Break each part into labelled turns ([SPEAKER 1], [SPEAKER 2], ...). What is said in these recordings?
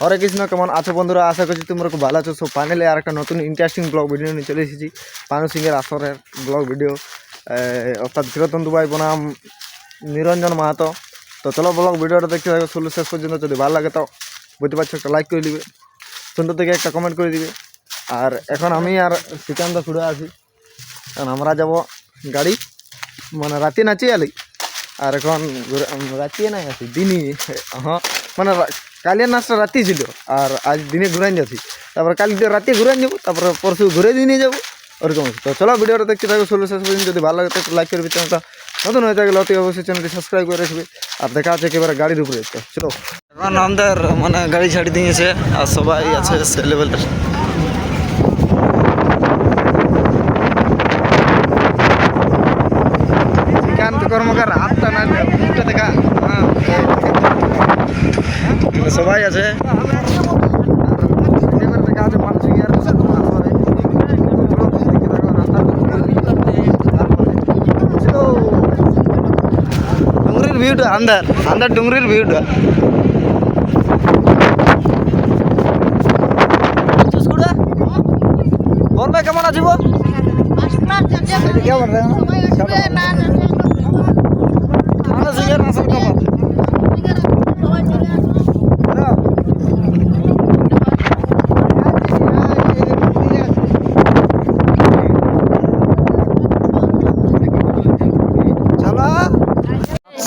[SPEAKER 1] হরে কৃষ্ণ, কেমন আছো বন্ধুরা? আশা করছি তোমরা খুব ভালো আছো। সো ফাইনালি আর একটা নতুন ইন্টারেস্টিং ব্লগ ভিডিও নিয়ে চলে এসেছি। পানু সিংয়ের আসরের ব্লগ ভিডিও, অর্থাৎ চিরতন দুবাই বনাম নিরঞ্জন মাহাতো। তো চলো ব্লগ ভিডিওটা দেখতে থাকো শুরু শেষ পর্যন্ত। যদি ভালো লাগে তো বুঝতে পারছো, একটা লাইক করে দিবে, সুন্দর থেকে একটা কমেন্ট করে দিবে। আর এখন আমি আর শ্রীকান্ত ছুড়ে আছি, কারণ আমরা যাব গাড়ি, মানে রাতে নাচি আলি। আর এখন রাতিয়ে নাই আছি, দিনই। হ্যাঁ, মানে কালিয়ার নাচটা রাতি ছিল, আর আজ দিনে ঘুরাই যাচ্ছি। তারপরে কালি রাতে ঘুরাই যাবো, তারপরে পরশু ঘুরে দিনে যাবো, ওরকম। তো চলো ভিডিওটা দেখতে থাকো শুরু শেষ পর্যন্ত। যদি ভালো লাগে তো লাইক করবে, চ্যানেলটা নতুন হয়ে থাকলে অতি অবশ্যই চ্যানেলটি সাবস্ক্রাইব করে রাখবে। আর দেখা আছে একেবারে গাড়ির উপরে। চলো, এখন আমাদের মানে গাড়ি ছাড়ি দিয়েছে আর সবাই আছে সে লেভেলের। শ্রীকান্ত কর্মকার হাতটা না মুখটা দেখা, হ্যাঁ সবাই আছে। এবার দেখা আছে মানুষ ডুংরির ভিউটা, আন্দার আন্দার ডুংরির ভিউটা। বল ভাই, কেমন আছিস?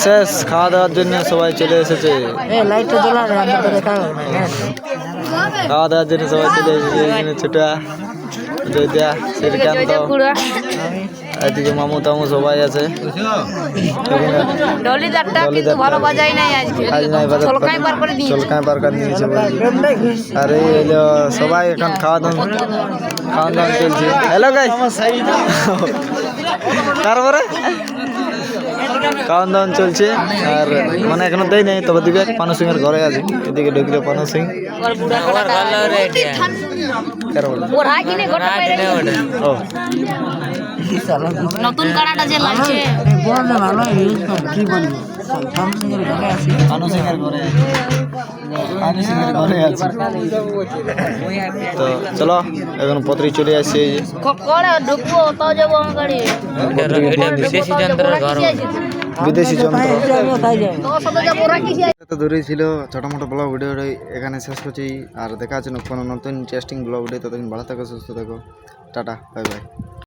[SPEAKER 1] শেষ খাওয়া দাওয়ার জন্য সবাই চলে এসেছে। খাওয়া দাওয়ার জন্য সবাই চলে এসেছে। ছোটা, জয়দা, শ্রীকান্ত, এদিকে মামু তামু সবাই আছে। চলকায় বার করে দিয়েছে। আর এই হলো সবাই এখন খাওয়া দাওয়া চলছে। হ্যালো গাইস, তারপরে খাওয়ান দাওয়ান চলছে। আর মানে এখনো দেয় নাই, তবে দিবে। পানু সিং এর ঘরে আছে, এদিকে ঢুকলে পানু সিং।
[SPEAKER 2] নতুন কাড়াটা যে লাগছে
[SPEAKER 1] পানু সিং এর ঘরে, পানু সিং এর ঘরে আছে। তো চলো, এখন পত্রী চলে আসছে।
[SPEAKER 2] ঢুকবো তাও যাবো গাড়ি
[SPEAKER 1] বিদেশি যন্ত্র তো দূরেই ছিল। ছোটো মোটো ব্লগ ভিডিও এখানে শেষ করছি। আর দেখা আছে কোনো নতুন ইন্টারেস্টিং ব্লগ ভিডিও। ততদিন ভালো থাকো, সুস্থ থাকো, টাটা, বাই বাই।